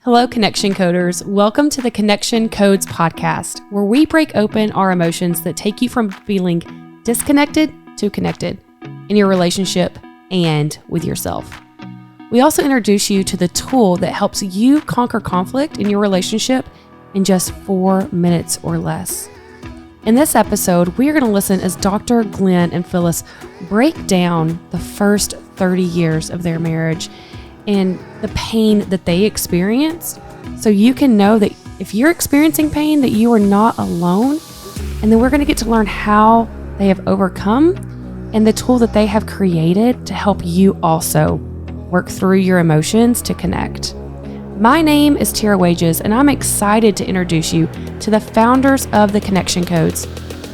Hello, Connection Coders. Welcome to the Connection Codes podcast, where we break open our emotions that take you from feeling disconnected to connected in your relationship and with yourself. We also introduce you to the tool that helps you conquer conflict in your relationship in just 4 minutes or less. In this episode, we are going to listen as Dr. Glenn and Phyllis break down the first 30 years of their marriage and the pain that they experienced, so you can know that if you're experiencing pain, that you are not alone. And then we're going to get to learn how they have overcome and the tool that they have created to help you also work through your emotions to connect. My name is Tara Wages, and I'm excited to introduce you to the founders of the Connection Codes,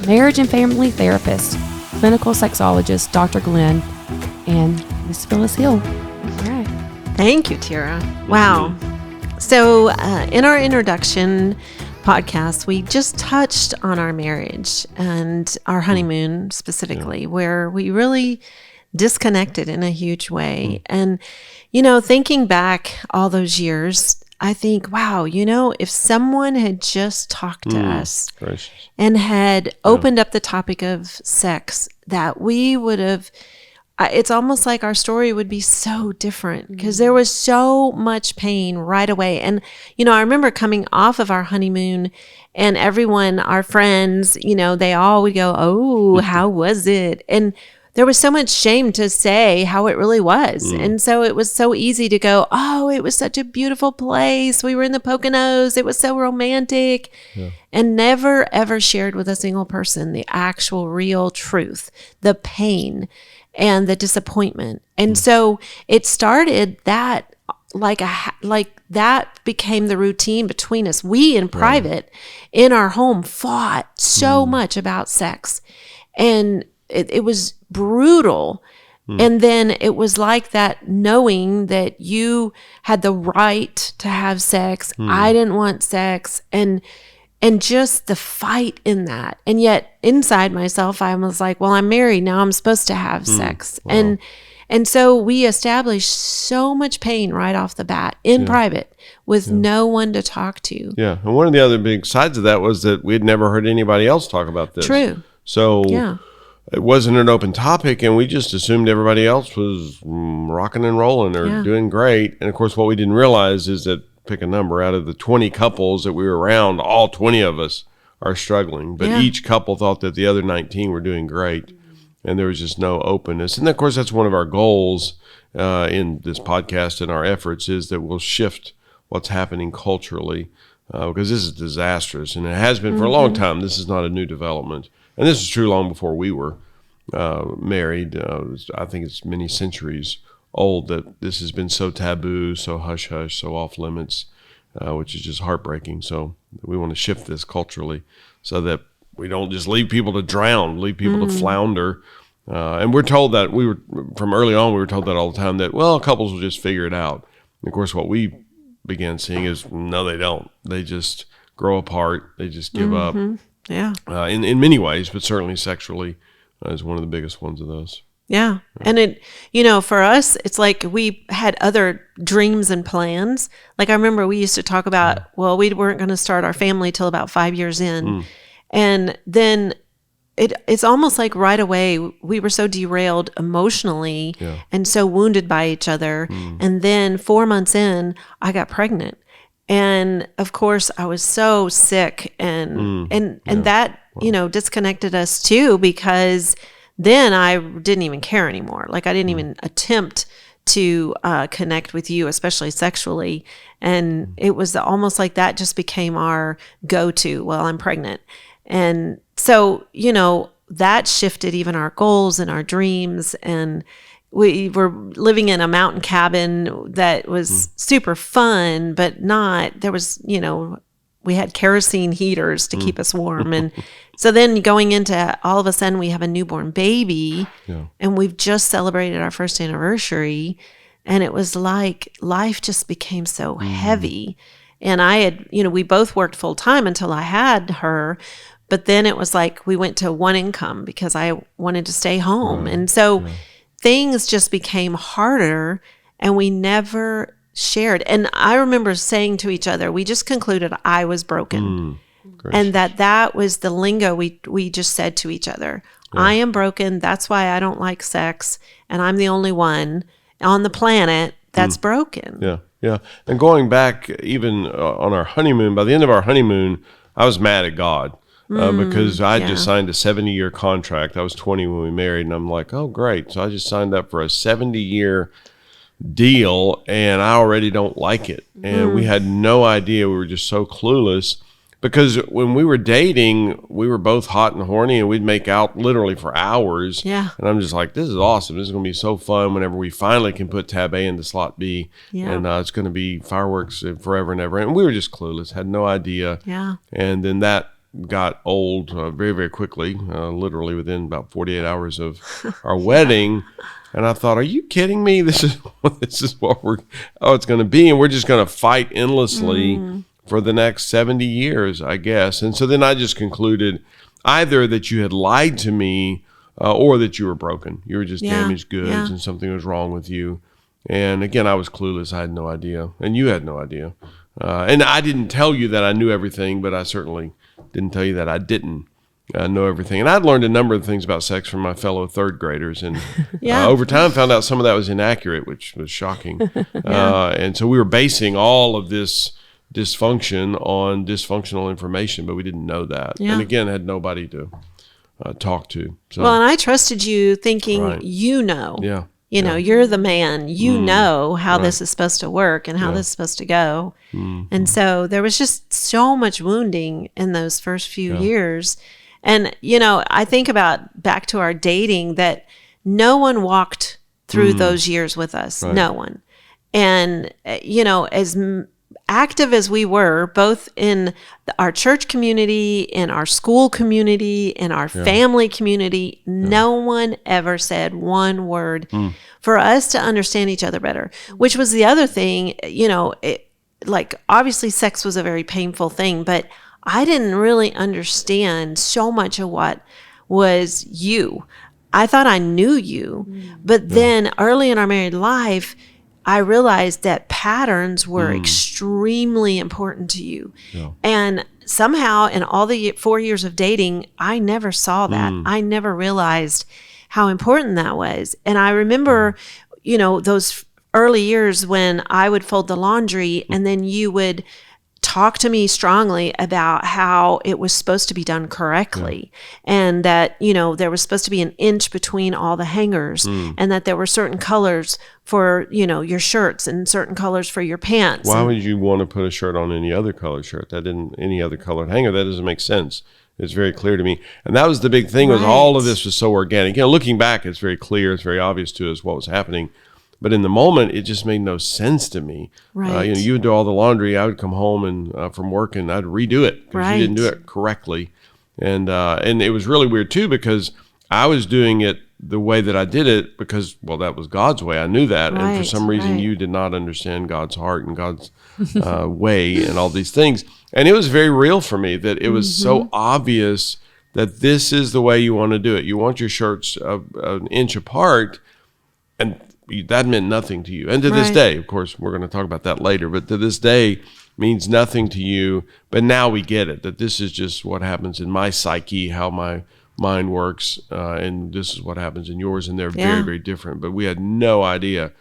marriage and family therapist, clinical sexologist, Dr. Glenn, and Miss Phyllis Hill. All right. Thank you, Tara. Wow. So in our introduction podcast, we just touched on our marriage and our honeymoon specifically, where we really disconnected in a huge way. And, thinking back all those years, I think, wow, if someone had just talked to us and had opened up the topic of sex, that we would have, it's almost like our story would be so different because there was so much pain right away. And, I remember coming off of our honeymoon and everyone, our friends, they all would go, oh, how was it? And there was so much shame to say how it really was. And so it was so easy to go, oh, it was such a beautiful place. We were in the Poconos. It was so romantic. Yeah. And never, ever shared with a single person the actual real truth, the pain and the disappointment. And so it started that like that became the routine between us. We in private in our home fought so much about sex, and it was brutal. And then it was like that, knowing that you had the right to have sex. I didn't want sex, and just the fight in that. And yet inside myself, I was like, well, I'm married now. I'm supposed to have sex. Wow. And so we established so much pain right off the bat in private with no one to talk to. Yeah. And one of the other big sides of that was that we had never heard anybody else talk about this. True. So it wasn't an open topic, and we just assumed everybody else was rocking and rolling or doing great. And of course, what we didn't realize is that, pick a number, out of the 20 couples that we were around, all 20 of us are struggling. But each couple thought that the other 19 were doing great, and there was just no openness. And of course, that's one of our goals in this podcast and our efforts, is that we'll shift what's happening culturally, because this is disastrous, and it has been for a long time. This is not a new development. And this is true long before we were married. I think it's many centuries old that this has been so taboo, so hush-hush, so off-limits, which is just heartbreaking. So we want to shift this culturally so that we don't just leave people to drown, leave people to flounder. And we're told that, from early on, we were told that all the time, that, well, couples will just figure it out. And of course, what we began seeing is, no, they don't. They just grow apart. They just give up. Yeah. In many ways, but certainly sexually is one of the biggest ones of those. Yeah. And it, for us, it's like we had other dreams and plans. Like I remember we used to talk about, well, we weren't going to start our family till about 5 years in. And then it's almost like right away we were so derailed emotionally and so wounded by each other. And then 4 months in, I got pregnant. And of course I was so sick and that, disconnected us too, because then I didn't even care anymore. Like I didn't even attempt to connect with you, especially sexually. And it was almost like that just became our go-to. Well, I'm pregnant. And so, that shifted even our goals and our dreams. And we were living in a mountain cabin that was super fun, but there was, we had kerosene heaters to keep us warm. And so then going into, all of a sudden we have a newborn baby and we've just celebrated our first anniversary. And it was like life just became so heavy. And I had, we both worked full time until I had her. But then it was like we went to one income because I wanted to stay home. And so things just became harder, and we never shared. And I remember saying to each other, we just concluded I was broken. And that was the lingo we just said to each other. Yeah. I am broken. That's why I don't like sex. And I'm the only one on the planet that's broken. Yeah. Yeah. And going back even on our honeymoon, by the end of our honeymoon, I was mad at God because I just signed a 70-year contract. I was 20 when we married, and I'm like, oh, great. So I just signed up for a 70-year deal, and I already don't like it. And we had no idea. We were just so clueless. Because when we were dating, we were both hot and horny, and we'd make out literally for hours. Yeah. And I'm just like, this is awesome. This is going to be so fun whenever we finally can put tab A into slot B. Yeah. And it's going to be fireworks forever and ever. And we were just clueless, had no idea. Yeah. And then that got old very, very quickly, literally within about 48 hours of our wedding. And I thought, are you kidding me? This is what it's going to be. And we're just going to fight endlessly for the next 70 years, I guess. And so then I just concluded either that you had lied to me or that you were broken. You were just damaged goods and something was wrong with you. And again, I was clueless. I had no idea. And you had no idea. And I didn't tell you that I knew everything, but I certainly didn't tell you that I didn't know everything. And I'd learned a number of things about sex from my fellow third graders. And over time found out some of that was inaccurate, which was shocking. And so we were basing all of this dysfunction on dysfunctional information, but we didn't know that. And again, had nobody to talk to. So, well, and I trusted you thinking, you know, you're the man, you know how this is supposed to work and how this is supposed to go. And so there was just so much wounding in those first few years. And, I think about back to our dating that no one walked through those years with us. No one. And, as active as we were, both in our church community, in our school community, in our family community, no one ever said one word for us to understand each other better, which was the other thing, obviously sex was a very painful thing, but I didn't really understand so much of what was you. I thought I knew you, but then early in our married life, I realized that patterns were extremely important to you. Yeah. And somehow in all the 4 years of dating, I never saw that. I never realized how important that was. And I remember, those early years when I would fold the laundry and then you would talk to me strongly about how it was supposed to be done correctly and that, there was supposed to be an inch between all the hangers and that there were certain colors for, your shirts and certain colors for your pants. Why would you want to put a shirt on any other colored shirt? Any other colored hanger? That doesn't make sense. It's very clear to me. And that was the big thing was all of this was so organic. Looking back, it's very clear. It's very obvious to us what was happening. But in the moment, it just made no sense to me. Right. You would do all the laundry. I would come home and from work, and I'd redo it because you didn't do it correctly. And it was really weird too because I was doing it the way that I did it because, well, that was God's way. I knew that, and for some reason, you did not understand God's heart and God's way and all these things. And it was very real for me that it was so obvious that this is the way you want to do it. You want your shirts an inch apart, and that meant nothing to you. And to this day, of course, we're going to talk about that later, but to this day means nothing to you. But now we get it, that this is just what happens in my psyche, how my mind works, and this is what happens in yours, and they're very, very different. But we had no idea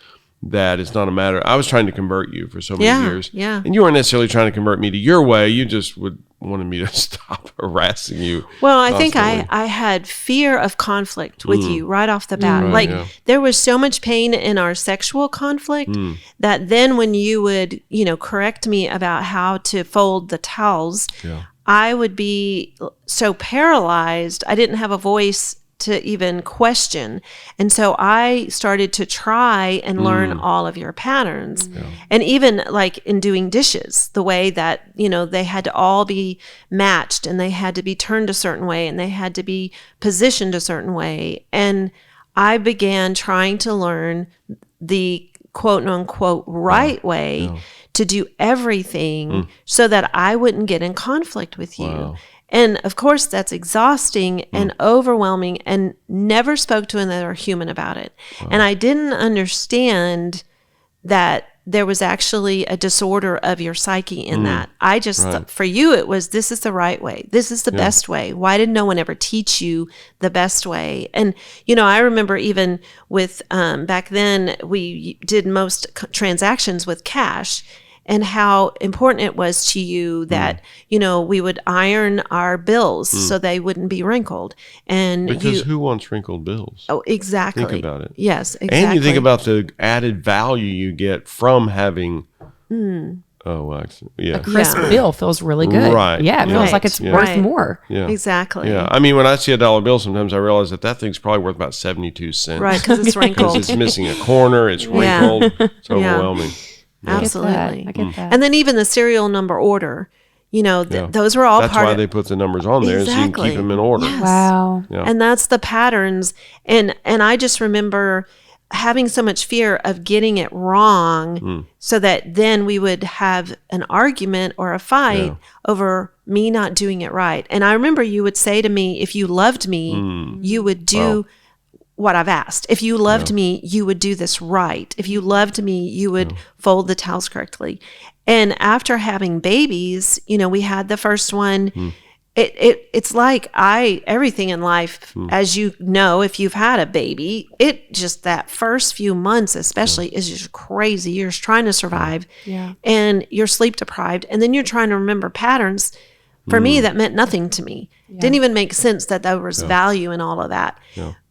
that it's not a matter. I was trying to convert you for so many years. Yeah. And you weren't necessarily trying to convert me to your way. You just wanted me to stop harassing you. Well, I think I had fear of conflict with you right off the bat. There was so much pain in our sexual conflict that then when you would, correct me about how to fold the towels, I would be so paralyzed. I didn't have a voice to even question. And so I started to try and learn all of your patterns. And even like in doing dishes, the way that, they had to all be matched and they had to be turned a certain way and they had to be positioned a certain way. And I began trying to learn the quote unquote right way to do everything so that I wouldn't get in conflict with you. Wow. And of course, that's exhausting and overwhelming, and never spoke to another human about it. Wow. And I didn't understand that there was actually a disorder of your psyche in that. I just, for you, it was, this is the right way. This is the best way. Why did no one ever teach you the best way? And, I remember even with, back then, we did most transactions with cash, and how important it was to you that, we would iron our bills so they wouldn't be wrinkled. And because who wants wrinkled bills? Oh, exactly. Think about it. Yes, exactly. And you think about the added value you get from having, a crisp bill feels really good. Right. Yeah, it feels like it's worth more. Yeah. Exactly. Yeah. I mean, when I see a dollar bill, sometimes I realize that thing's probably worth about 72 cents. Right, because it's wrinkled. Because it's missing a corner, it's wrinkled. It's overwhelming. Yeah. Absolutely. I get that. And then even the serial number order, those were all That's part why of they put the numbers on there, so you can keep them in order. Yes. Wow. Yeah. And that's the patterns. And I just remember having so much fear of getting it wrong so that then we would have an argument or a fight over me not doing it right. And I remember you would say to me, if you loved me, you would do what I've asked. If you loved me, you would do this right. If you loved me, you would fold the towels correctly. And after having babies, we had the first one. It's like everything in life, as you know, if you've had a baby, it just that first few months especially is just crazy. You're just trying to survive and you're sleep deprived. And then you're trying to remember patterns. For me, that meant nothing to me. Didn't even make sense that there was value in all of that.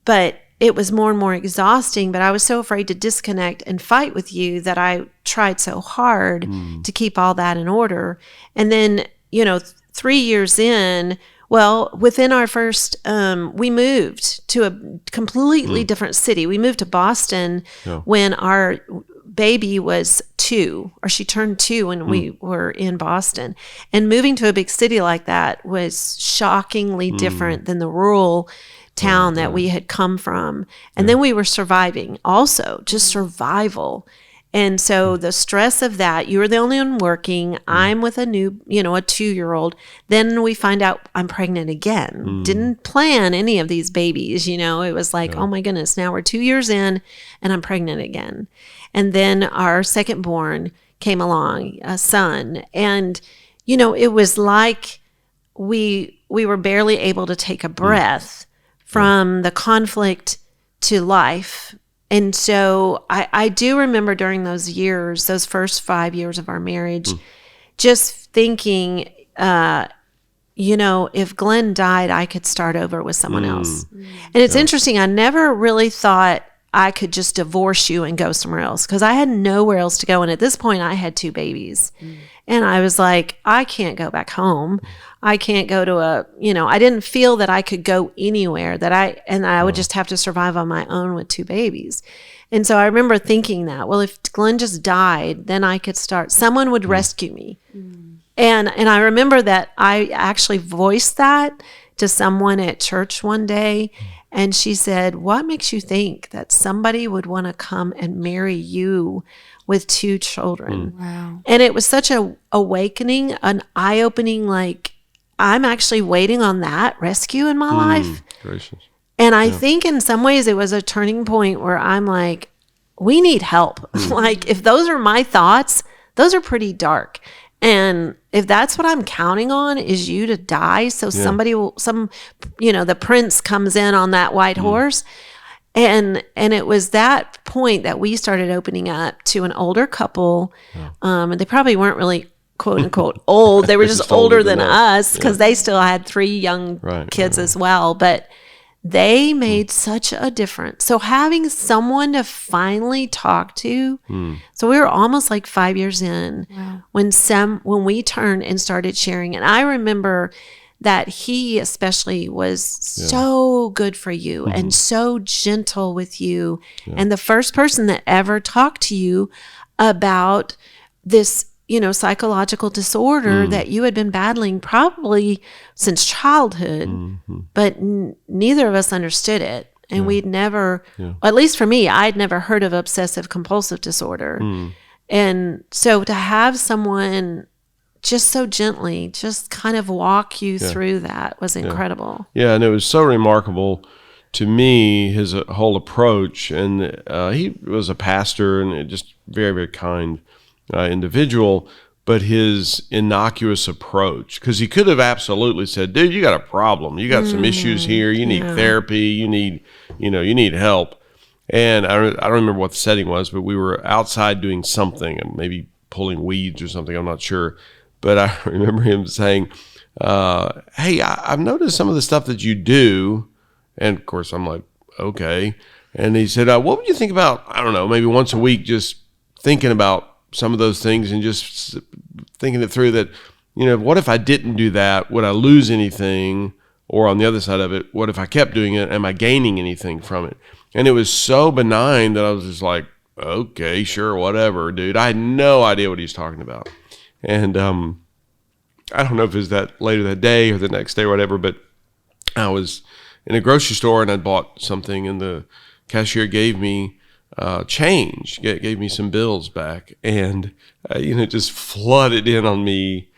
But it was more and more exhausting, but I was so afraid to disconnect and fight with you that I tried so hard to keep all that in order. And then, 3 years in, within our first, we moved to a completely different city. We moved to Boston when our baby was 2, or she turned 2 when we were in Boston. And moving to a big city like that was shockingly different than the rural town that we had come from. And then we were surviving also, just survival. And so the stress of that, you were the only one working. I'm with a new, a 2-year-old. Then we find out I'm pregnant again. Didn't plan any of these babies, it was like, oh my goodness, now we're 2 years in and I'm pregnant again. And then our second born came along, a son. And, it was like we were barely able to take a breath from the conflict to life. And so I do remember during those years, those first 5 years of our marriage, just thinking, if Glenn died, I could start over with someone else. And it's interesting. I never really thought I could just divorce you and go somewhere else because I had nowhere else to go. And at this point, I had 2 babies. And I was like, I can't go back home. I can't go to I didn't feel that I could go anywhere I would just have to survive on my own with 2 babies. And so I remember thinking that, well, if Glenn just died, then I could someone would rescue me. And I remember that I actually voiced that to someone at church one day. And she said, what makes you think that somebody would want to come and marry you with 2 children? Wow. And it was such a awakening, an eye-opening, like, I'm actually waiting on that rescue in my life. Gracious. And I think in some ways it was a turning point where I'm like, we need help. Like, if those are my thoughts, those are pretty dark. And if that's what I'm counting on is you to die, so somebody will, the prince comes in on that white horse. And it was that point that we started opening up to an older couple. And they probably weren't really quote unquote old. They were just older than us because they still had 3 young kids as well. But they made such a difference. So having someone to finally talk to. So we were almost like 5 years in when we turned and started sharing. And I remember that he especially was so good for you and so gentle with you. And the first person that ever talked to you about this, psychological disorder that you had been battling probably since childhood, but neither of us understood it. And we'd never, at least for me, I'd never heard of obsessive compulsive disorder. And so to have someone just so gently just kind of walk you through that was incredible. Yeah, and it was so remarkable to me, his whole approach, and he was a pastor and just very, very kind individual, but his innocuous approach, because he could have absolutely said, dude, you got a problem. You got some issues here. You need therapy. You need help. And I don't remember what the setting was, but we were outside doing something, and maybe pulling weeds or something. I'm not sure. But I remember him saying, hey, I've noticed some of the stuff that you do. And of course, I'm like, okay. And he said, what would you think about, I don't know, maybe once a week, just thinking about some of those things and just thinking it through that, what if I didn't do that? Would I lose anything? Or on the other side of it, what if I kept doing it? Am I gaining anything from it? And it was so benign that I was just like, okay, sure, whatever, dude. I had no idea what he's talking about. And I don't know if it was that later that day or the next day or whatever, but I was in a grocery store and I'd bought something, and the cashier gave me change, gave me some bills back, and just flooded in on me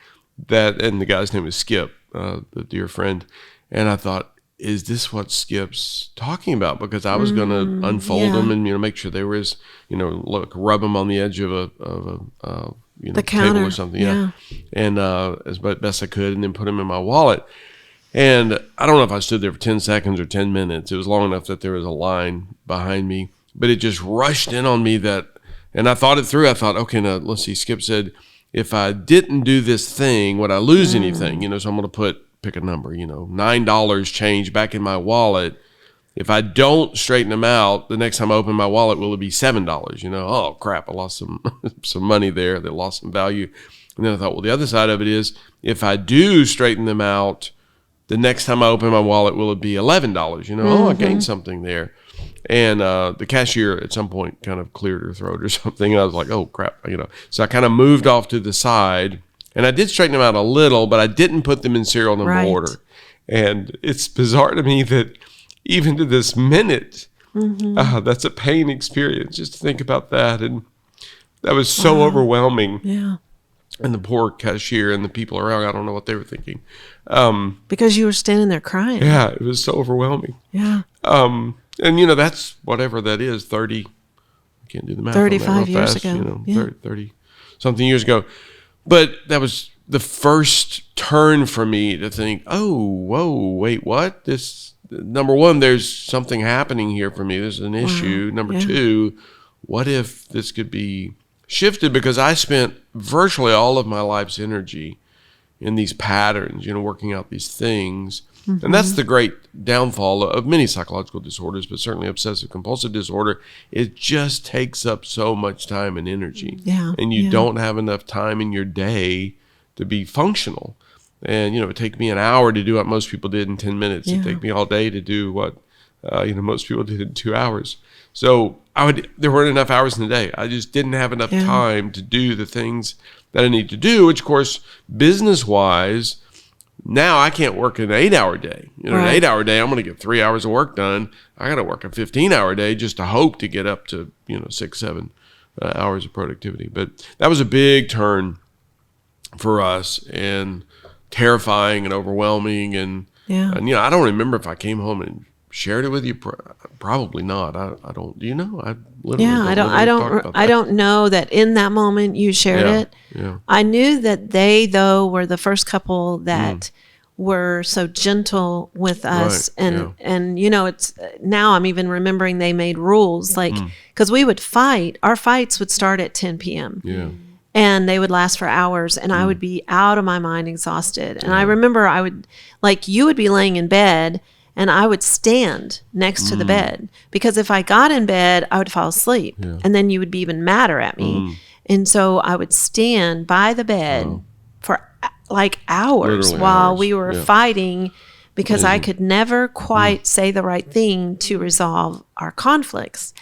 that, and the guy's name was Skip, the dear friend, and I thought, is this what Skip's talking about? Because I was going to unfold them and make sure they were as rub them on the edge of a the table counter or something, and as best I could, and then put them in my wallet. And I don't know if I stood there for 10 seconds or 10 minutes. It was long enough that there was a line behind me, but it just rushed in on me and I thought it through. I thought, okay, now let's see. Skip said, if I didn't do this thing, would I lose anything? So I'm going to pick a number, $9 change back in my wallet. If I don't straighten them out, the next time I open my wallet, will it be $7? Oh crap, I lost some money there. They lost some value. And then I thought, well, the other side of it is, if I do straighten them out, the next time I open my wallet, will it be $11? Oh, I gained something there. And the cashier at some point kind of cleared her throat or something. And I was like, oh crap, So I kind of moved off to the side, and I did straighten them out a little, but I didn't put them in serial number order. And it's bizarre to me that even to this minute, that's a pain experience, just to think about that. And that was so overwhelming. Yeah. And the poor cashier and the people around, I don't know what they were thinking. Because you were standing there crying. Yeah, it was so overwhelming. Yeah. And, that's whatever that is, 30, I can't do the math. 35 years ago. 30 something years ago. But that was the first turn for me to think, oh, whoa, wait, what? Number one, there's something happening here for me. There's an issue. Number two, what if this could be shifted? Because I spent virtually all of my life's energy in these patterns, working out these things. And that's the great downfall of many psychological disorders, but certainly obsessive compulsive disorder. It just takes up so much time and energy. Yeah. And you don't have enough time in your day to be functional. And, it would take me an hour to do what most people did in 10 minutes. It'd take me all day to do what, most people did in 2 hours. So there weren't enough hours in the day. I just didn't have enough time to do the things that I need to do, which of course, business-wise, now I can't work an 8-hour day. An 8-hour day, I'm going to get 3 hours of work done. I got to work a 15-hour day just to hope to get up to, 6-7 hours of productivity. But that was a big turn for us, and terrifying and overwhelming. And, I don't remember if I came home and shared it with you. Probably not. I don't. Do you know? I don't know that in that moment you shared it. Yeah. I knew that they, though, were the first couple that were so gentle with us, and it's now I'm even remembering they made rules, like, because we would fight. Our fights would start at 10 p.m. Yeah. And they would last for hours, and I would be out of my mind, exhausted. And I remember you would be laying in bed, and I would stand next to the bed, because if I got in bed, I would fall asleep, and then you would be even madder at me. And so I would stand by the bed for like hours. Literally while hours. We were fighting, because I could never quite say the right thing to resolve our conflicts.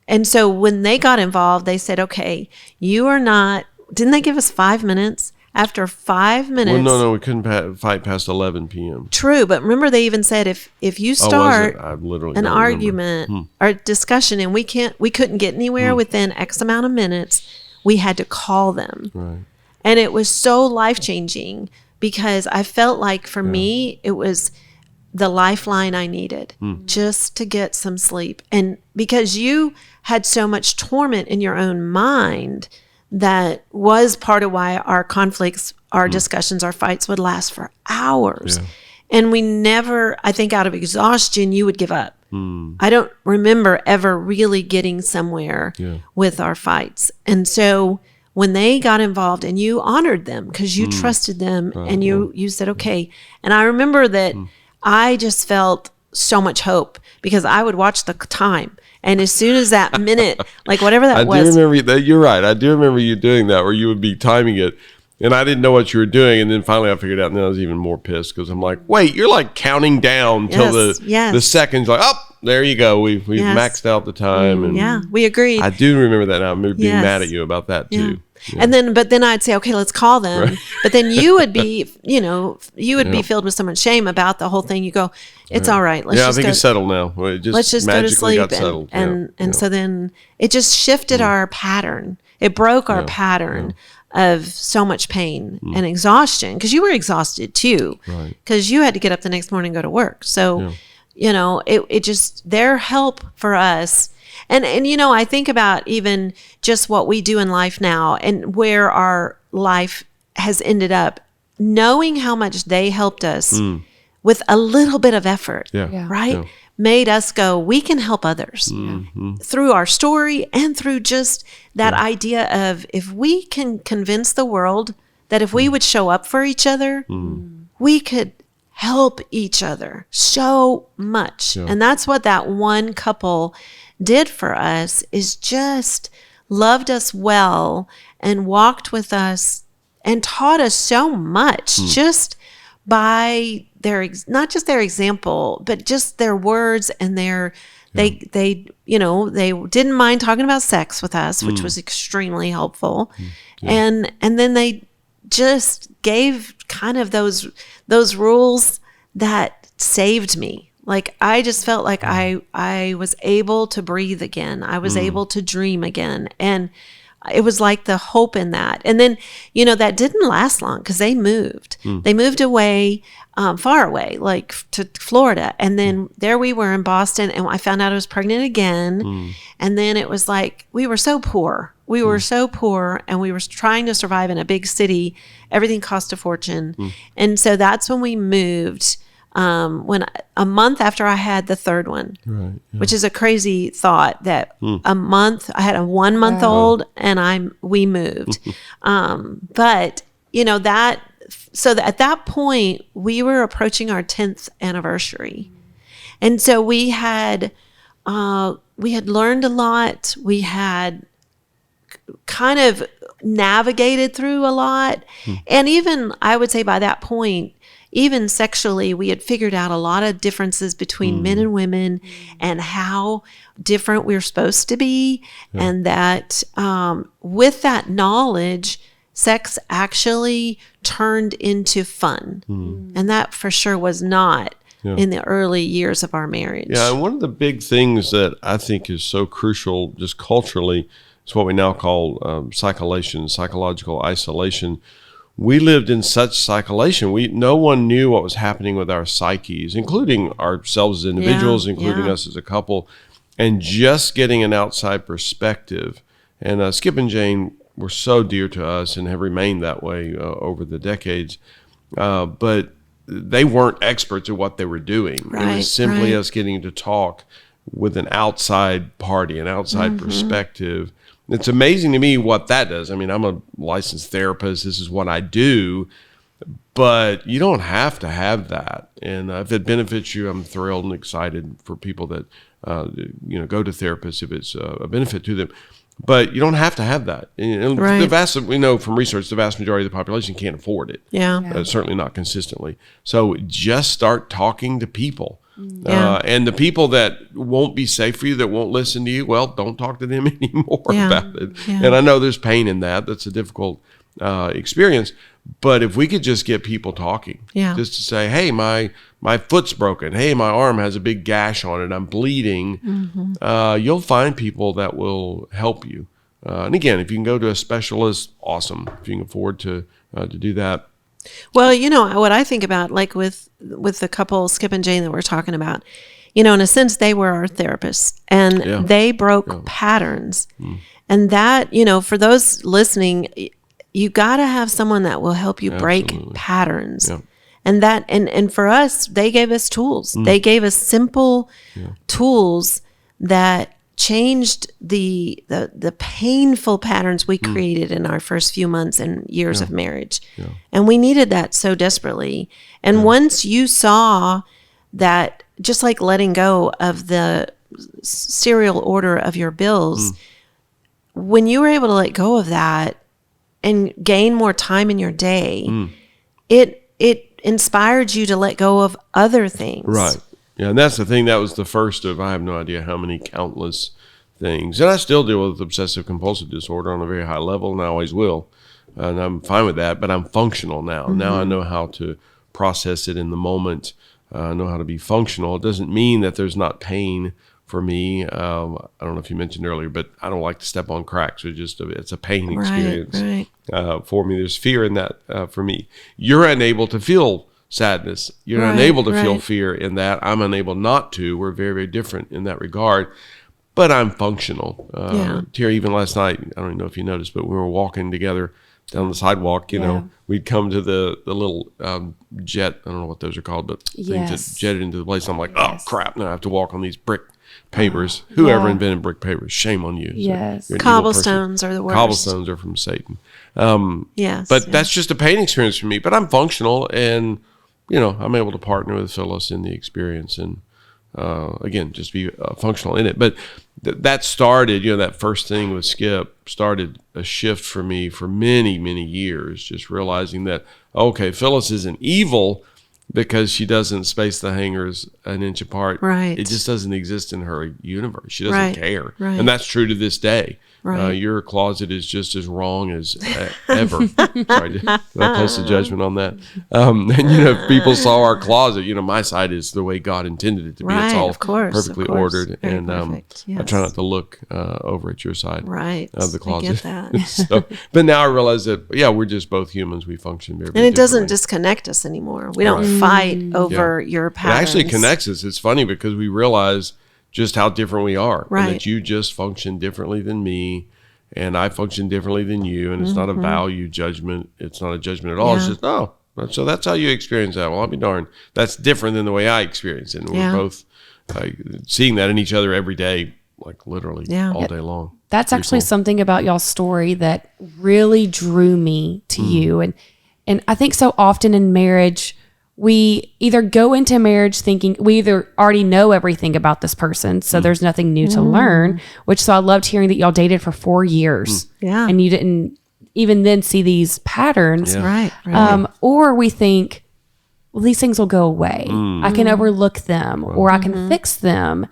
And so when they got involved, they said, okay, you are not, didn't they give us 5 minutes? After 5 minutes. Well, no, we couldn't fight past 11 p.m. True. But remember, they even said, if you start an argument or discussion and we couldn't get anywhere within X amount of minutes, we had to call them. Right. And it was so life-changing, because I felt like for me, it was the lifeline I needed just to get some sleep. And because you had so much torment in your own mind, that was part of why our conflicts, our discussions, our fights would last for hours. Yeah. And we never, I think out of exhaustion, you would give up. I don't remember ever really getting somewhere with our fights. And so when they got involved and you honored them because you trusted them and you said, okay. And I remember that I just felt so much hope because I would watch the time. And as soon as that minute, like whatever that was. I do remember that. You're right. I do remember you doing that where you would be timing it. And I didn't know what you were doing. And then finally I figured out, and then I was even more pissed because I'm like, wait, you're like counting down till the seconds. Like, oh, there you go. We've maxed out the time. And we agreed. I do remember that now. I'm being mad at you about that too. Yeah. And but then I'd say, okay, let's call them. Right. But then you would be, be filled with so much shame about the whole thing. You go, it's all right. I think it's settled now. Let's just go to sleep. And so then it just shifted our pattern. It broke our pattern of so much pain and exhaustion because you were exhausted too because you had to get up the next morning and go to work. So, it just, their help for us. And I think about even just what we do in life now and where our life has ended up, knowing how much they helped us with a little bit of effort, right? Yeah. Made us go, we can help others through our story and through just that idea of if we can convince the world that if we would show up for each other, we could help each other so much. Yeah. And that's what that one couple did for us, is just loved us well and walked with us and taught us so much just by their, not just their example, but just their words and they didn't mind talking about sex with us, which was extremely helpful. And then they just gave kind of those rules that saved me. Like, I just felt like I was able to breathe again. I was able to dream again. And it was like the hope in that. And then, that didn't last long because they moved. They moved away, far away, like to Florida. And then there we were in Boston, and I found out I was pregnant again. And then it was like, we were so poor. We were so poor, and we were trying to survive in a big city. Everything cost a fortune. And so that's when we moved. When a month after I had the third one, which is a crazy thought that a month, I had a 1 month old and we moved. But so at that point we were approaching our 10th anniversary. And so we had learned a lot. We had kind of navigated through a lot. And even, I would say by that point, even sexually, we had figured out a lot of differences between men and women and how different we're supposed to be. And that with that knowledge, sex actually turned into fun. And that for sure was not in the early years of our marriage. Yeah, and one of the big things that I think is so crucial just culturally is what we now call psychological isolation. We lived in such isolation. No one knew what was happening with our psyches, including ourselves as individuals, including us as a couple, and just getting an outside perspective. And Skip and Jane were so dear to us and have remained that way over the decades. But they weren't experts at what they were doing. It was simply us getting to talk with an outside party, an outside perspective. It's amazing to me what that does. I mean, I'm a licensed therapist. This is what I do, but you don't have to have that. And if it benefits you, I'm thrilled and excited for people that, go to therapists if it's a benefit to them. But you don't have to have that. And we know from research, the vast majority of the population can't afford it. Certainly not consistently. So just start talking to people. And the people that won't be safe for you, that won't listen to you, well, don't talk to them anymore about it. And I know there's pain in that. That's a difficult experience. But if we could just get people talking, just to say, hey, my foot's broken. Hey, my arm has a big gash on it. I'm bleeding. You'll find people that will help you. And again, if you can go to a specialist, awesome. If you can afford to do that. Well, what I think about, like with the couple, Skip and Jane, that we're talking about, in a sense, they were our therapists, and they broke patterns. And that, for those listening, you got to have someone that will help you break patterns. Yeah. And for us, they gave us tools. They gave us simple tools that changed the painful patterns we created in our first few months and years of marriage. Yeah. And we needed that so desperately. And once you saw that, just like letting go of the serial order of your bills, when you were able to let go of that and gain more time in your day, it inspired you to let go of other things. Right. Yeah, and that's the thing. That was the first of, I have no idea how many countless things. And I still deal with obsessive compulsive disorder on a very high level, and I always will. And I'm fine with that, but I'm functional now. Now I know how to process it in the moment. I know how to be functional. It doesn't mean that there's not pain for me. I don't know if you mentioned earlier, but I don't like to step on cracks. It's a pain experience for me. There's fear in that for me. You're unable to feel sadness. You're unable to feel fear in that. I'm unable not to. We're very, very different in that regard. But I'm functional. Terry, even last night, I don't even know if you noticed, but we were walking together down the sidewalk, we'd come to the little jet, I don't know what those are called, but things that jetted into the place. I'm like, oh crap, now I have to walk on these brick pavers. Whoever invented brick pavers, shame on you. Yes. So cobblestones are the worst. Cobblestones are from Satan. But that's just a pain experience for me. But I'm functional, and I'm able to partner with Phyllis in the experience, and again, just be functional in it. But that started, that first thing with Skip started a shift for me for many, many years, just realizing that, okay, Phyllis isn't evil because she doesn't space the hangers an inch apart. Right. It just doesn't exist in her universe. She doesn't care. Right. And that's true to this day. Right. Your closet is just as wrong as ever. Sorry, I place a judgment on that. And if people saw our closet, my side is the way God intended it to be. It's all perfectly ordered, and I try not to look over at your side of the closet. I get that. But now I realize that we're just both humans. We function very, very and it doesn't disconnect us anymore. We don't fight over your patterns. It actually connects us. It's funny because we realize just how different we are, and that you just function differently than me, and I function differently than you, and it's not a value judgment. It's not a judgment at all. It's just, so that's how you experience that. Well, I'll be darned. That's different than the way I experience it, and we're both seeing that in each other every day, like literally all day long. That's actually something about y'all's story that really drew me to you, and I think so often in marriage, we either go into marriage thinking we either already know everything about this person, so there's nothing new to learn, so I loved hearing that y'all dated for 4 years. Yeah. And you didn't even then see these patterns. Yeah. Right. Or we think, well, these things will go away. I can overlook them or I can fix them.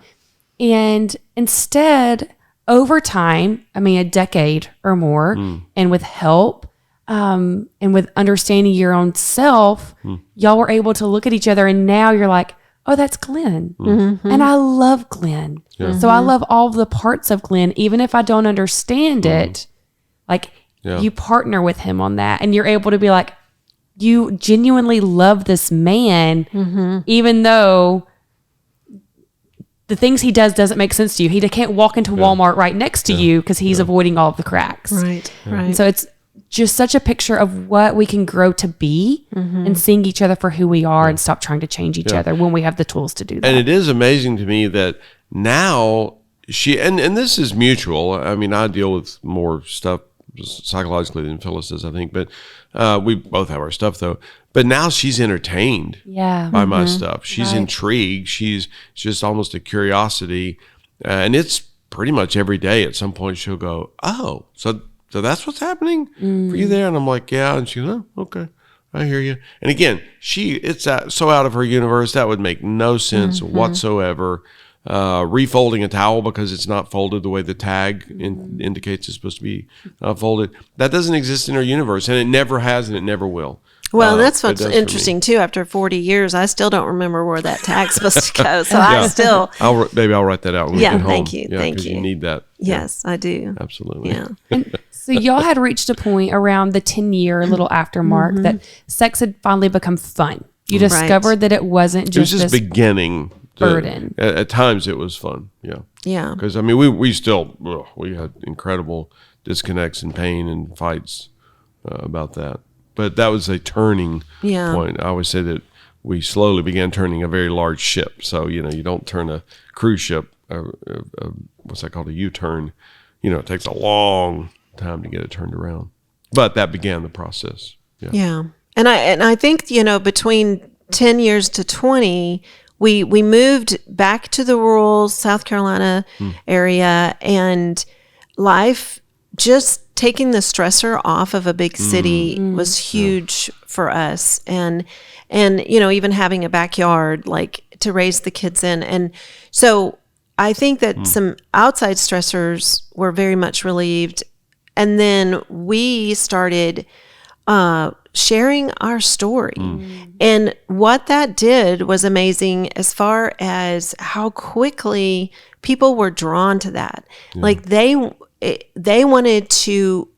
And instead, over time, a decade or more, and with help, and with understanding your own self, y'all were able to look at each other, and now you're like, oh, that's Glenn. And I love Glenn. Yeah. So I love all the parts of Glenn, even if I don't understand it, you partner with him on that, and you're able to be like, you genuinely love this man, even though the things he does doesn't make sense to you. He can't walk into Walmart right next to you because he's avoiding all of the cracks. Right. And so it's just such a picture of what we can grow to be, and seeing each other for who we are, and stop trying to change each other when we have the tools to do that. And it is amazing to me that now she, and this is mutual. I deal with more stuff psychologically than Phyllis does, I think, but we both have our stuff though. But now she's entertained by my stuff. She's intrigued. She's just almost a curiosity. And it's pretty much every day at some point she'll go, oh, so that's what's happening for you there? And I'm like, yeah. And she goes, oh, okay, I hear you. And again, it's so out of her universe, that would make no sense whatsoever. Refolding a towel because it's not folded the way the tag indicates it's supposed to be folded. That doesn't exist in her universe, and it never has, and it never will. Well, that's what's interesting too. After 40 years, I still don't remember where that tag's supposed to go. So I still. Maybe I'll write that out when we get home. Thank you. Yeah, thank you. You need that. Yes, I do. Absolutely. Yeah. And So y'all had reached a point around the 10-year little after mark that sex had finally become fun. You discovered that it wasn't just this beginning burden. At times it was fun. Yeah. Yeah. Because, I mean, we still, we had incredible disconnects and pain and fights about that. But that was a turning point. I always say that we slowly began turning a very large ship. So, you don't turn a cruise ship, what's that called, a U-turn. It takes a long time to get it turned around. But that began the process. Yeah. And I think, between 10 years to 20, we moved back to the rural South Carolina area, and life, just taking the stressor off of a big city was huge for us. And even having a backyard, like, to raise the kids in. And so I think that some outside stressors were very much relieved. And then we started sharing our story. And what that did was amazing, as far as how quickly people were drawn to that. Like, they wanted to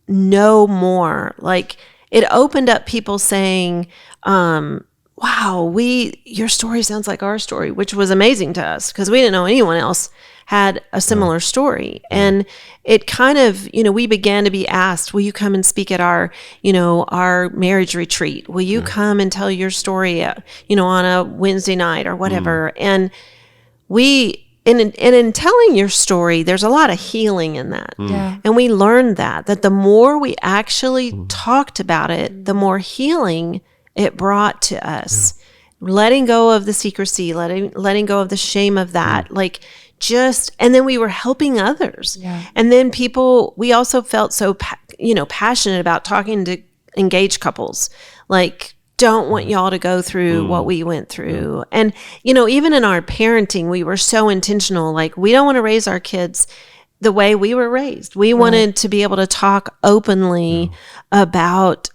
know more. Like, it opened up people saying, wow, your story sounds like our story, which was amazing to us because we didn't know anyone else had a similar story. And it kind of, we began to be asked, will you come and speak at our marriage retreat? Will you come and tell your story, on a Wednesday night or whatever? And in telling your story, there's a lot of healing in that. And we learned that the more we actually talked about it, the more healing it brought to us. Letting go of the secrecy, letting go of the shame of that, and then we were helping others. And then we also felt so, passionate about talking to engaged couples, don't want y'all to go through what we went through. And, even in our parenting, we were so intentional. We don't want to raise our kids the way we were raised. We wanted to be able to talk openly about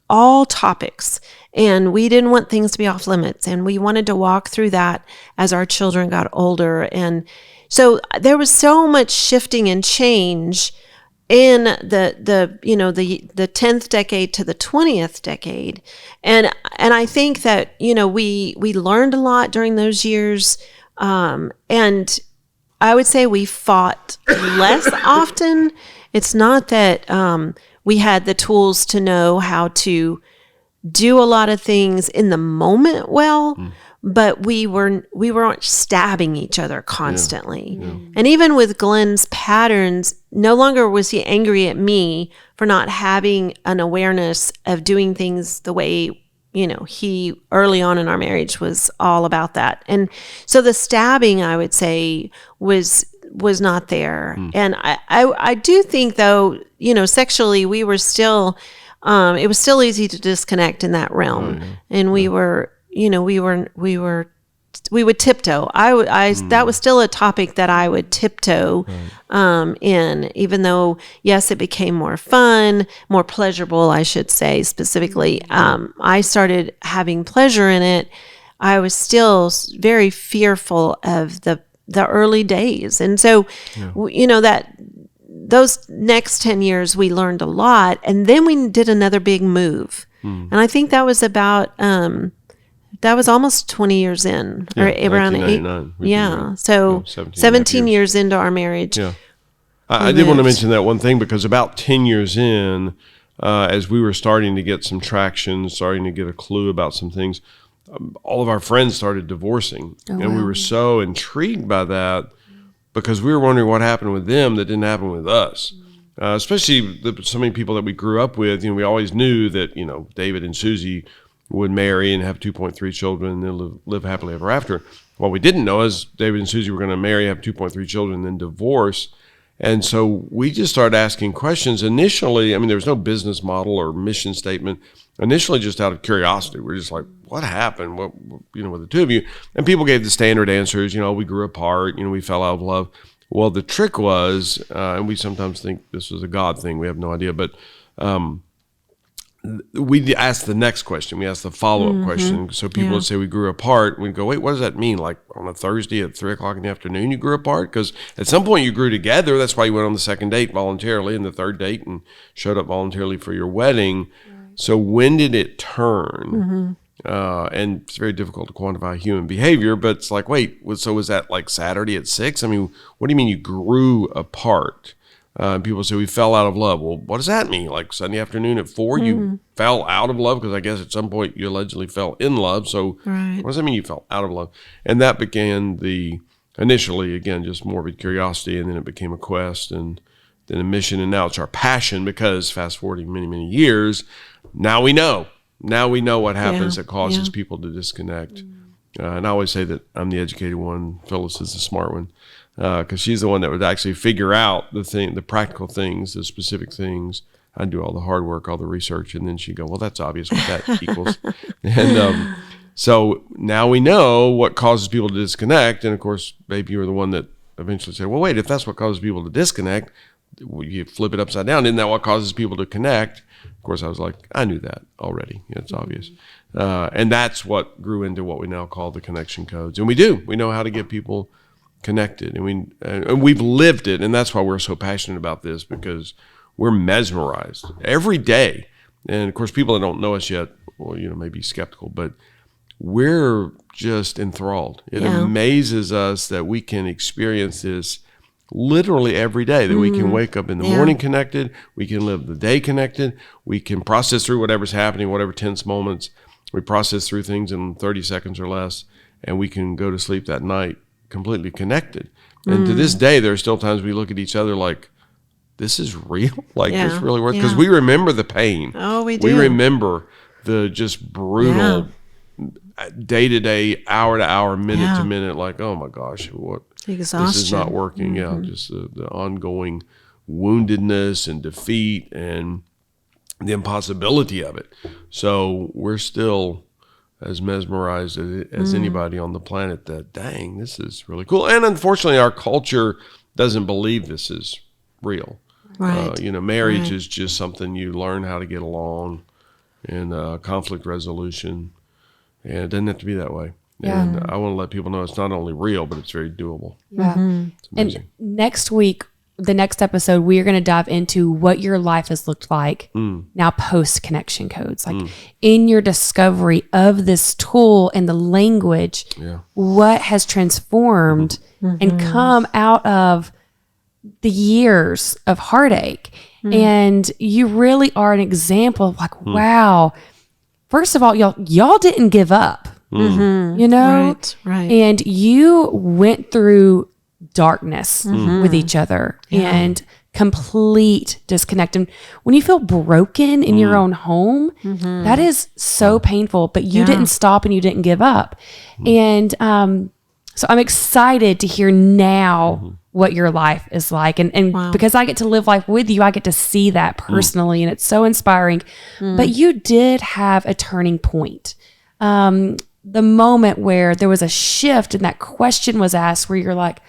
all topics. And we didn't want things to be off limits. And we wanted to walk through that as our children got older. And so there was so much shifting and change in the 10th decade to the 20th decade. And I think that, we learned a lot during those years. And I would say we fought less often. It's not that we had the tools to know how to do a lot of things in the moment but we weren't stabbing each other constantly. And even with Glenn's patterns, no longer was he angry at me for not having an awareness of doing things the way, he early on in our marriage was all about that. And so the stabbing, I would say, was not there. And I do think, though, sexually we were still, it was still easy to disconnect in that realm. And we were, we would tiptoe. That was still a topic that I would tiptoe in, even though, yes, it became more fun, more pleasurable, I should say, specifically. I started having pleasure in it. I was still very fearful of the early days. And so, that those next 10 years, we learned a lot. And then we did another big move. And I think that was about, that was almost 20 years in, or around 8. Yeah. So 17 years into our marriage. Yeah. I did want to mention that one thing, because about 10 years in, as we were starting to get some traction, starting to get a clue about some things, all of our friends started divorcing. And we were so intrigued by that, because we were wondering what happened with them that didn't happen with us. Especially so many people that we grew up with. We always knew that, David and Susie would marry and have 2.3 children and then live happily ever after. What we didn't know is David and Susie were going to marry, have 2.3 children, and then divorce. And so we just started asking questions. Initially, there was no business model or mission statement. Initially, just out of curiosity, we're just like, what happened? What, with the two of you? And people gave the standard answers. We grew apart. We fell out of love. Well, the trick was, and we sometimes think this was a God thing. We have no idea, but we asked the next question. We asked the follow-up question. So people would say we grew apart. We'd go, wait, what does that mean? Like on a Thursday at 3:00 in the afternoon, you grew apart? Because at some point you grew together. That's why you went on the second date voluntarily and the third date and showed up voluntarily for your wedding. Right. So when did it turn? And it's very difficult to quantify human behavior, but it's like, wait, so was that like Saturday at 6? I mean, what do you mean you grew apart? People say we fell out of love. Well, what does that mean? Like Sunday afternoon at 4, you fell out of love? Because I guess at some point you allegedly fell in love. So what does that mean you fell out of love? And that began initially, again, just morbid curiosity, and then it became a quest and then a mission, and now it's our passion because fast forwarding many, many years, now we know. Now we know what happens that causes people to disconnect. And I always say that I'm the educated one. Phyllis is the smart one. Because she's the one that would actually figure out the practical things, the specific things. I do all the hard work, all the research, and then she'd go, well, that's obvious what that equals. And so now we know what causes people to disconnect. And of course, babe, you were the one that eventually said, well, wait, if that's what causes people to disconnect, you flip it upside down. Isn't that what causes people to connect? Of course, I was like, I knew that already. It's obvious. And that's what grew into what we now call the connection codes. And we know how to get people connected, and we've lived it, and that's why we're so passionate about this, because we're mesmerized every day. And of course, people that don't know us yet, well, may be skeptical, but we're just enthralled. It amazes us that we can experience this literally every day, that we can wake up in the morning connected, we can live the day connected, we can process through whatever's happening, whatever tense moments, we process through things in 30 seconds or less, and we can go to sleep that night completely connected. And to this day, there are still times we look at each other like, this is real? Like, this really works? Because we remember the pain. Oh, we do. We remember the just brutal day-to-day, hour-to-hour, minute-to-minute, like, oh my gosh, exhaustion. This is not working. Just the ongoing woundedness and defeat and the impossibility of it. So we're still as mesmerized as anybody on the planet that, dang, this is really cool. And unfortunately, our culture doesn't believe this is real. Right. Marriage is just something you learn how to get along and conflict resolution. And it doesn't have to be that way. Yeah. And I want to let people know it's not only real, but it's very doable. Yeah. It's amazing. And next week, the next episode, we are going to dive into what your life has looked like now post connection codes. Like in your discovery of this tool and the language, what has transformed and come out of the years of heartache. And you really are an example of like, wow, first of all, y'all didn't give up, Right. And you went through darkness with each other and complete disconnect. And when you feel broken in your own home, that is so painful, but you didn't stop and you didn't give up. And so I'm excited to hear now what your life is like. And because I get to live life with you, I get to see that personally, and it's so inspiring. But you did have a turning point. The moment where there was a shift and that question was asked where you're like,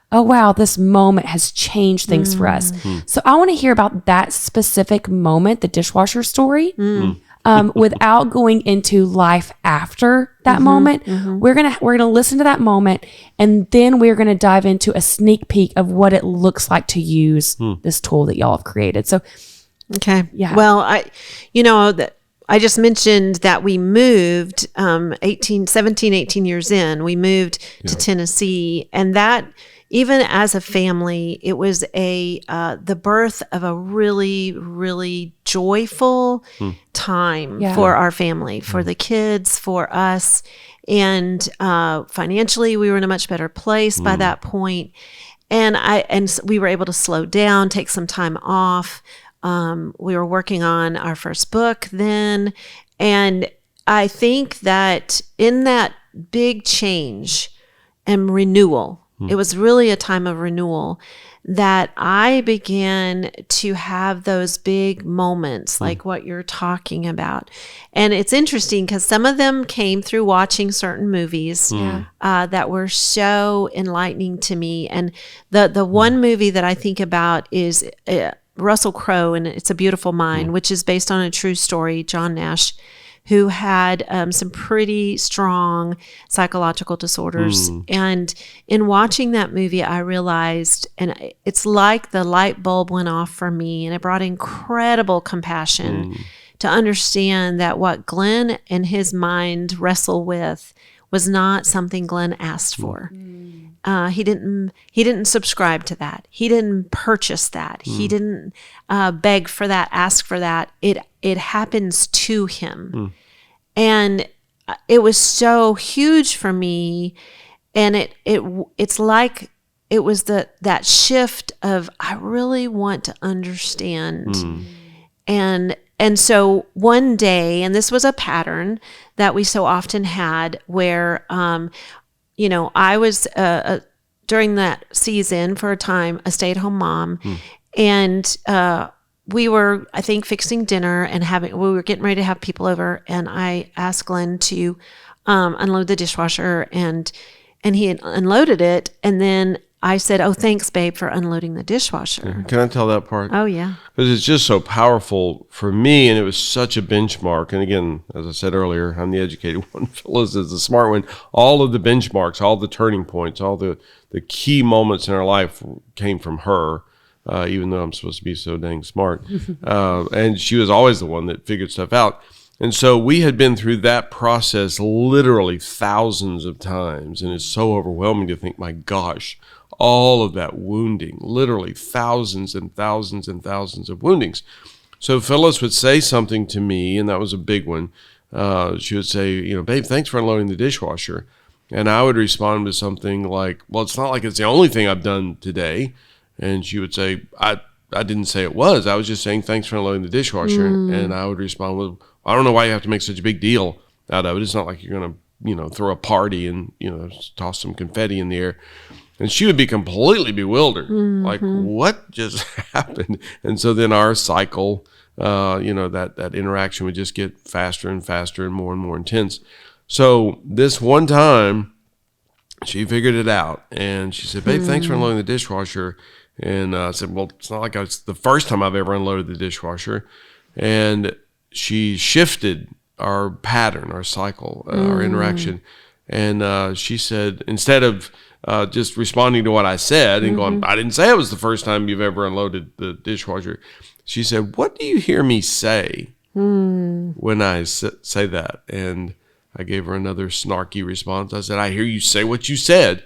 oh, wow, this moment has changed things for us. So I want to hear about that specific moment, the dishwasher story, without going into life after that moment. We're gonna listen to that moment, and then we're gonna dive into a sneak peek of what it looks like to use this tool that y'all have created. So, okay, well, I just mentioned that we moved 18 years in. We moved to Tennessee, and that, even as a family, it was the birth of a really, really joyful time for our family, for the kids, for us. And financially, we were in a much better place by that point. And we were able to slow down, take some time off. We were working on our first book then. And I think that in that big change and renewal, it was really a time of renewal, that I began to have those big moments like what you're talking about. And it's interesting because some of them came through watching certain movies that were so enlightening to me. And the one movie that I think about is Russell Crowe, and It's a Beautiful Mind, which is based on a true story, John Nash, who had some pretty strong psychological disorders. And in watching that movie, I realized, and it's like the light bulb went off for me, and it brought incredible compassion to understand that what Glenn and his mind wrestle with was not something Glenn asked for. He didn't subscribe to that. He didn't purchase that. He didn't beg for that, ask for that. It happens to him. And it was so huge for me. And it's like it was that shift of, I really want to understand. And so one day, and this was a pattern that we so often had where, I was during that season for a time a stay-at-home mom, and we were, I think, fixing dinner and we were getting ready to have people over, and I asked Glenn to unload the dishwasher, and he had unloaded it, and then I said, "Oh, thanks, babe, for unloading the dishwasher." Can I tell that part? Oh, yeah. Because it's just so powerful for me, and it was such a benchmark. And again, as I said earlier, I'm the educated one. Phyllis is the smart one. All of the benchmarks, all the turning points, all the key moments in our life came from her, even though I'm supposed to be so dang smart. And she was always the one that figured stuff out. And so we had been through that process literally thousands of times, and it's so overwhelming to think, my gosh, all of that wounding, literally thousands and thousands and thousands of woundings. So Phyllis would say something to me, and that was a big one. She would say, babe, thanks for unloading the dishwasher. And I would respond with something like, well, it's not like it's the only thing I've done today. And she would say, I didn't say it was. I was just saying thanks for unloading the dishwasher. And I would respond with, I don't know why you have to make such a big deal out of it. It's not like you're going to, throw a party and, toss some confetti in the air. And she would be completely bewildered, like, what just happened? And so then our cycle, that interaction would just get faster and faster and more intense. So this one time, she figured it out, and she said, babe, thanks for unloading the dishwasher. And I said, well, it's not like it's the first time I've ever unloaded the dishwasher. And she shifted our pattern, our cycle, our interaction. And she said, instead of just responding to what I said and going, I didn't say it was the first time you've ever unloaded the dishwasher. She said, what do you hear me say when I say that? And I gave her another snarky response. I said, I hear you say what you said.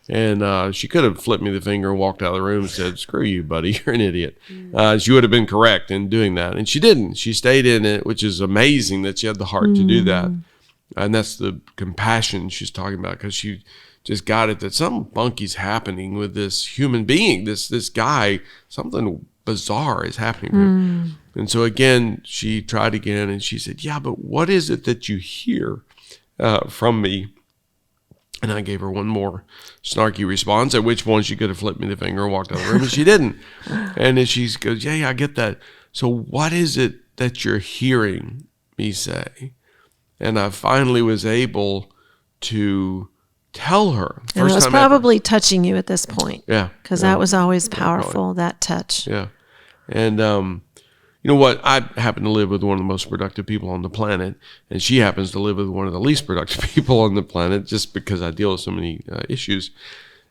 And she could have flipped me the finger and walked out of the room and said, screw you, buddy, you're an idiot. She would have been correct in doing that. And she didn't. She stayed in it, which is amazing that she had the heart to do that. And that's the compassion she's talking about, because she just got it that something funky's happening with this human being, this guy. Something bizarre is happening with him. And so again, she tried again, and she said, yeah, but what is it that you hear from me? And I gave her one more snarky response, at which point she could have flipped me the finger and walked out of the room, and she didn't. And then she goes, yeah, I get that. So what is it that you're hearing me say? And I finally was able to tell her. And it was probably touching you at this point. Yeah. Because that was always powerful, that touch. Yeah. And you know what? I happen to live with one of the most productive people on the planet, and she happens to live with one of the least productive people on the planet, just because I deal with so many issues.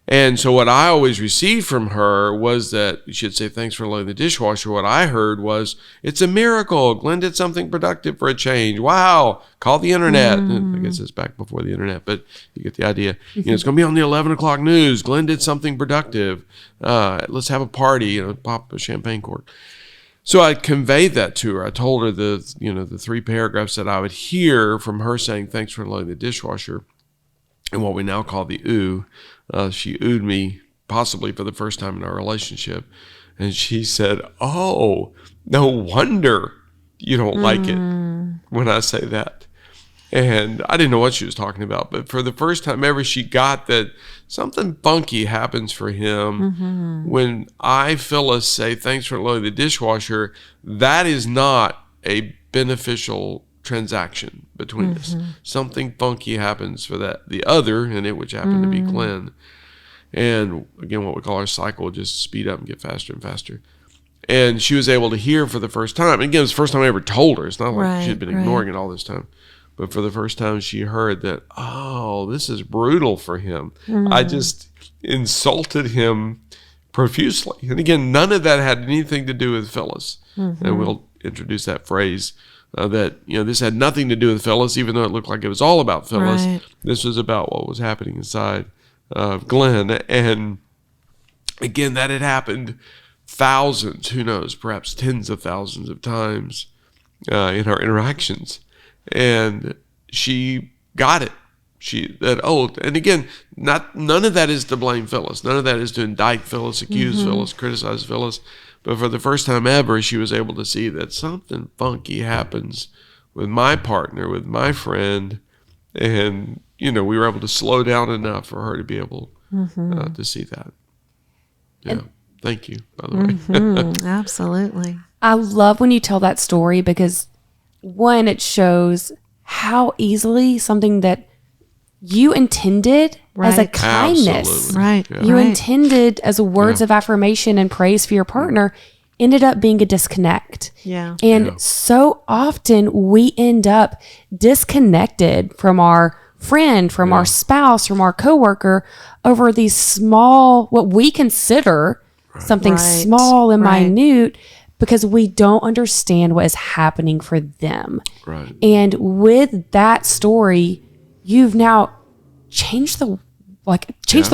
And so what I always received from her was that she'd say, thanks for loading the dishwasher. What I heard was, it's a miracle. Glenn did something productive for a change. Wow. Call the internet. I guess it's back before the internet, but you get the idea. It's going to be on the 11 o'clock news. Glenn did something productive. Let's have a party, pop a champagne cork. So I conveyed that to her. I told her the 3 paragraphs that I would hear from her saying, thanks for loading the dishwasher, and what we now call the ooh. She oohed me possibly for the first time in our relationship. And she said, oh, no wonder you don't like it when I say that. And I didn't know what she was talking about. But for the first time ever, she got that something funky happens for him when I, Phyllis, say, thanks for loading the dishwasher. That is not a beneficial transaction between us. Something funky happens for the other, and it which happened to be Glenn. And again, what we call our cycle will just speed up and get faster and faster. And she was able to hear for the first time. And again, it was the first time I ever told her. It's not like Right, she had been right. ignoring it all this time. But for the first time, she heard that, oh, this is brutal for him. I just insulted him profusely. And again, none of that had anything to do with Phyllis. And we'll introduce that phrase that, this had nothing to do with Phyllis, even though it looked like it was all about Phyllis. Right. This was about what was happening inside of Glenn. And again, that had happened thousands, who knows, perhaps tens of thousands of times in our interactions. And she got it. And again, none of that is to blame Phyllis. None of that is to indict Phyllis, accuse Phyllis, criticize Phyllis. But for the first time ever, she was able to see that something funky happens with my partner, with my friend. And, we were able to slow down enough for her to be able to see that. Yeah. Thank you, by the way. Absolutely. I love when you tell that story because, one, it shows how easily something that you intended as a Right. kindness, Absolutely. Right. Yeah. you right. intended as words of affirmation and praise for your partner, ended up being a disconnect. Yeah. And so often we end up disconnected from our friend, from our spouse, from our coworker over these small, what we consider something Right. small and Right. minute, because we don't understand what is happening for them. Right. And with that story, you've now changed the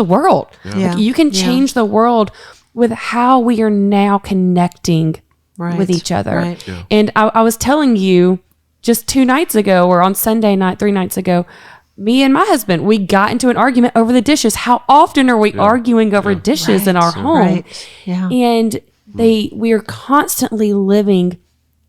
world. Yeah. Like, you can Yeah. change the world with how we are now connecting Right. with each other. Right. Yeah. And I was telling you just 2 nights ago, or on Sunday night, 3 nights ago, me and my husband, we got into an argument over the dishes. How often are we arguing over dishes in our home? Right. Yeah. And we are constantly living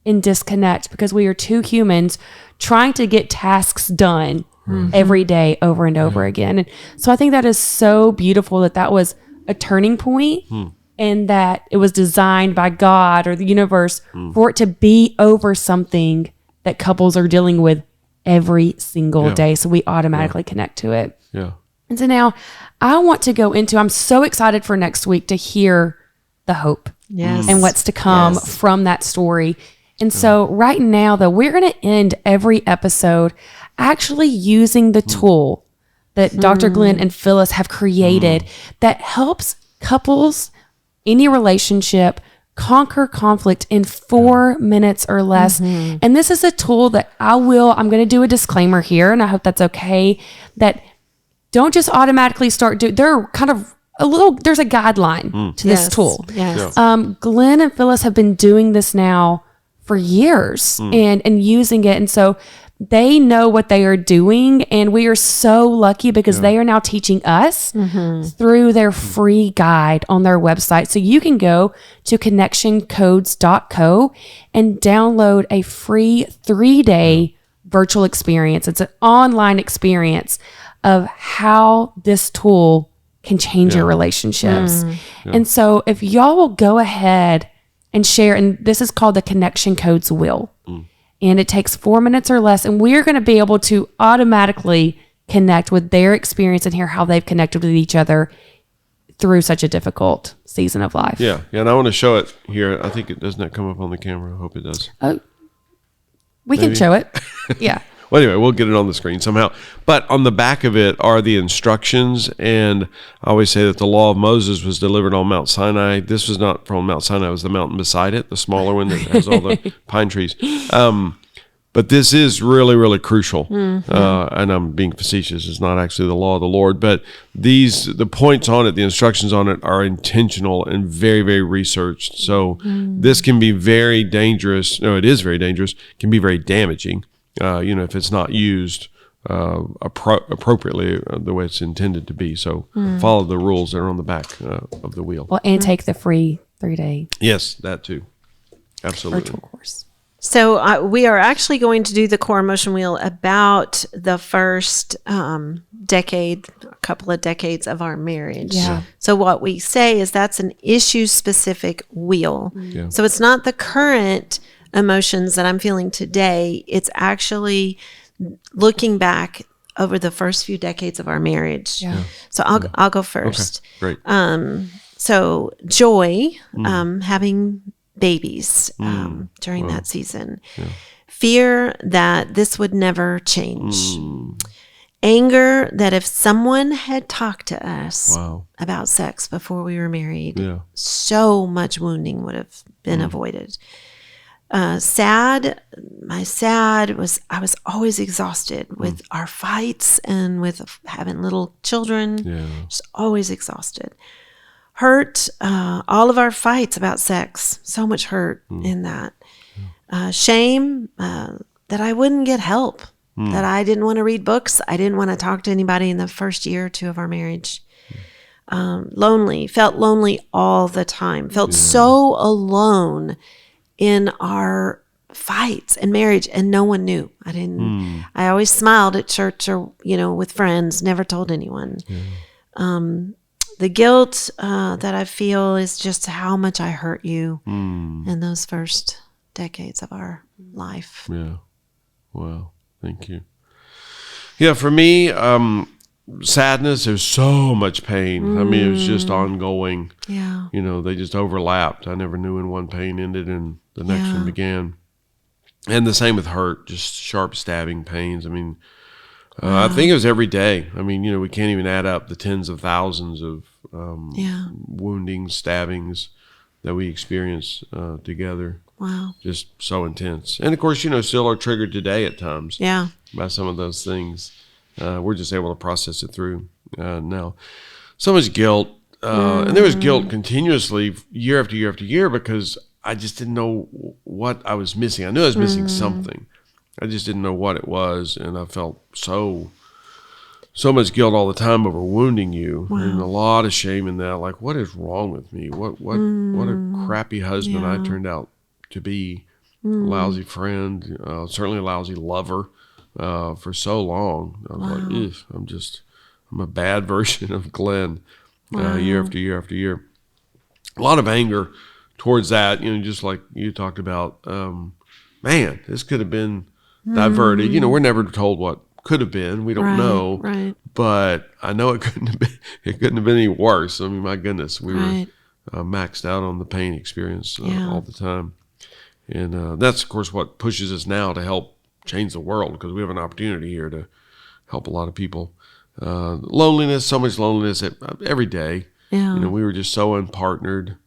in disconnect because we are two humans trying to get tasks done every day over and over again. And so I think that is so beautiful that was a turning point and that it was designed by God or the universe for it to be over something that couples are dealing with every single day. So we automatically connect to it. Yeah. And so now I want to go into, I'm so excited for next week to hear the hope Yes. and what's to come Yes. from that story. And so right now, though, we're going to end every episode actually using the tool that Dr. Glenn and Phyllis have created that helps couples, any relationship, conquer conflict in 4 minutes or less. And this is a tool that I'm going to do a disclaimer here, and I hope that's okay, that don't just automatically start doing, they're kind of there's a guideline to this tool. Yes. Glenn and Phyllis have been doing this now for years and using it. And so they know what they are doing. And we are so lucky because they are now teaching us through their free guide on their website. So you can go to connectioncodes.co and download a free 3-day virtual experience. It's an online experience of how this tool can change your relationships. And so if y'all will go ahead and share, and this is called the Connection Codes Wheel, and it takes 4 minutes or less, and we're going to be able to automatically connect with their experience and hear how they've connected with each other through such a difficult season of life. Yeah. And I want to show it here. I think it doesn't that come up on the camera. I hope it does. We can show it. Yeah. Well, anyway, we'll get it on the screen somehow. But on the back of it are the instructions. And I always say that the law of Moses was delivered on Mount Sinai. This was not from Mount Sinai. It was the mountain beside it, the smaller one that has all the pine trees. But this is really, really crucial. And I'm being facetious. It's not actually the law of the Lord. But the points on it, the instructions on it are intentional and very, very researched. So this can be very dangerous. No, it is very dangerous. It can be very damaging. If it's not used appropriately the way it's intended to be. So follow the rules that are on the back of the wheel. Well, and take the free 3-day Yes, that too. Absolutely. virtual course. So we are actually going to do the core emotion wheel about the first decade, a couple of decades of our marriage. Yeah. So what we say is that's an issue-specific wheel. Yeah. So it's not the current emotions that I'm feeling today. It's actually looking back over the first few decades of our marriage. Yeah. So I'll go first. Okay, great. So joy, having babies during that season. Fear that this would never change. Anger that if someone had talked to us about sex before we were married, so much wounding would have been avoided. Sad. My sad was I was always exhausted with our fights and with having little children. Just always exhausted. Hurt. All of our fights about sex. So much hurt in that. Shame that I wouldn't get help. That I didn't want to read books. I didn't want to talk to anybody in the first year or two of our marriage. Lonely. Felt lonely all the time. Felt so alone in our fights and marriage, and no one knew. I always smiled at church or, with friends, never told anyone. The guilt that I feel is just how much I hurt you in those first decades of our life. Yeah. Wow. Thank you. Yeah, for me, sadness, there's so much pain. I mean, it was just ongoing. Yeah. They just overlapped. I never knew when one pain ended and the next one began. And the same with hurt, just sharp stabbing pains. I mean, I think it was every day. I mean, we can't even add up the tens of thousands of woundings, stabbings that we experience together. Wow. Just so intense. And of course, still are triggered today at times. Yeah. By some of those things. We're just able to process it through now. So much guilt. And there was guilt continuously year after year after year because I just didn't know what I was missing. I knew I was missing something. I just didn't know what it was. And I felt so much guilt all the time over wounding you. And a lot of shame in that. Like, what is wrong with me? What a crappy husband I turned out to be. A lousy friend, certainly a lousy lover for so long. I was like, I'm a bad version of Glenn year after year after year. A lot of anger towards that, just like you talked about. Man, this could have been diverted. We're never told what could have been. We don't know. Right. But I know it couldn't have been any worse. I mean, my goodness, we were maxed out on the pain experience all the time. And that's, of course, what pushes us now to help change the world because we have an opportunity here to help a lot of people. Loneliness, so much loneliness every day. Yeah. We were just so unpartnered.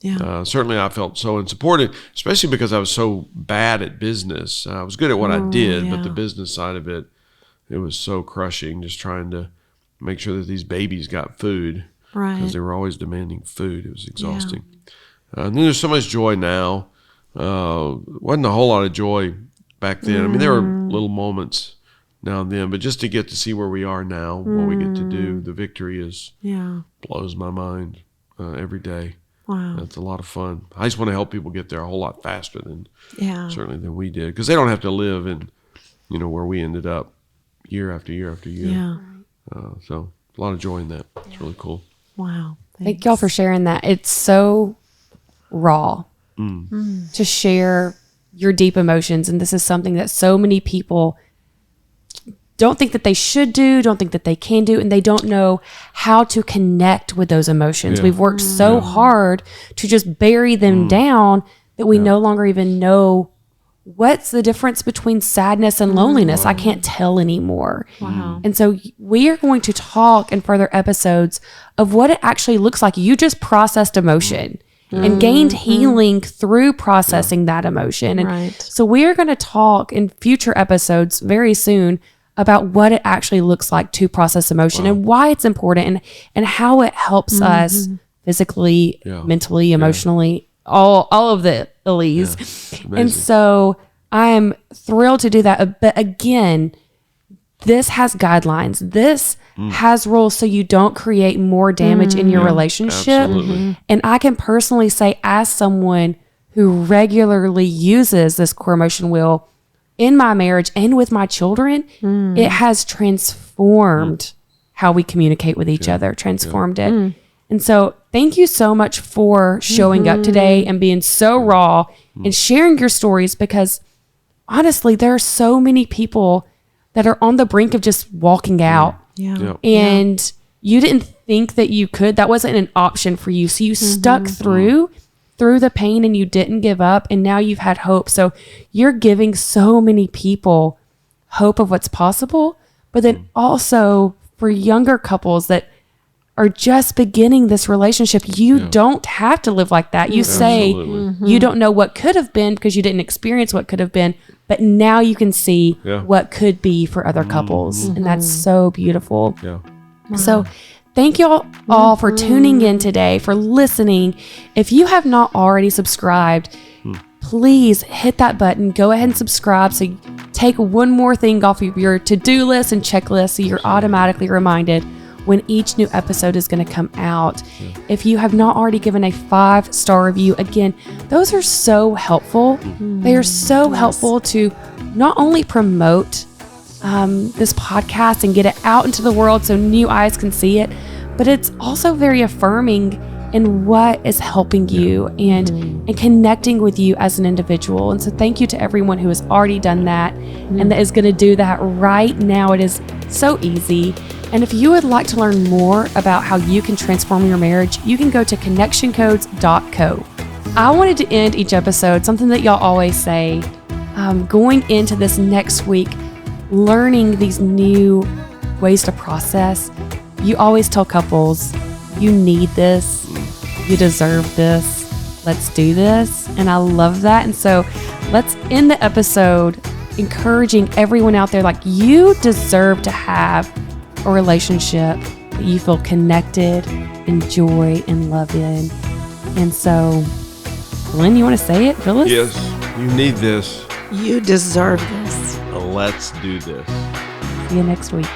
Yeah. Certainly I felt so unsupported, especially because I was so bad at business. I was good at what I did, but the business side of it, it was so crushing, just trying to make sure that these babies got food because they were always demanding food. It was exhausting. And then there's so much joy now. Wasn't a whole lot of joy back then. I mean, there were little moments now and then, but just to get to see where we are now, what we get to do, the victory blows my mind every day. Wow. That's a lot of fun. I just want to help people get there a whole lot faster than certainly than we did, because they don't have to live in, where we ended up year after year after year. Yeah. So a lot of joy in that. It's really cool. Wow. Thank y'all for sharing that. It's so raw to share your deep emotions. And this is something that so many people don't think that they should do, don't think that they can do, and they don't know how to connect with those emotions. We've worked so hard to just bury them down that we no longer even know what's the difference between sadness and loneliness. I can't tell anymore. Wow. And so we are going to talk in further episodes of what it actually looks like. You just processed emotion and gained healing through processing that emotion. And so we are going to talk in future episodes very soon about what it actually looks like to process emotion and why it's important and how it helps us physically, mentally, emotionally, all of the Elise. And so I'm thrilled to do that. But again, this has guidelines. This has rules so you don't create more damage in your relationship. And I can personally say, as someone who regularly uses this core emotion wheel in my marriage and with my children, it has transformed how we communicate with each other, transformed it. And so thank you so much for showing up today and being so raw and sharing your stories, because honestly, there are so many people that are on the brink of just walking out. And you didn't think that you could. That wasn't an option for you. So you stuck through through the pain and you didn't give up, and now you've had hope. So you're giving so many people hope of what's possible, but then also for younger couples that are just beginning this relationship, you don't have to live like that. You say you don't know what could have been because you didn't experience what could have been, but now you can see what could be for other couples. And that's so beautiful. Yeah. So thank you all for tuning in today, for listening. If you have not already subscribed, please hit that button. Go ahead and subscribe so you take one more thing off of your to-do list and checklist so you're automatically reminded when each new episode is going to come out. If you have not already given a 5-star review, again, those are so helpful. They are so helpful to not only promote this podcast and get it out into the world so new eyes can see it, but it's also very affirming in what is helping you and connecting with you as an individual. And so thank you to everyone who has already done that and that is going to do that right now. It is so easy. And if you would like to learn more about how you can transform your marriage, you can go to connectioncodes.co. I wanted to end each episode, something that y'all always say, going into this next week, learning these new ways to process. You always tell couples, you need this, you deserve this, let's do this. And I love that. And so let's end the episode encouraging everyone out there, like, you deserve to have a relationship that you feel connected, enjoy, and love in. And so, Lynn, you want to say it, Phyllis? Yes, you need this. You deserve this. Let's do this. See you next week.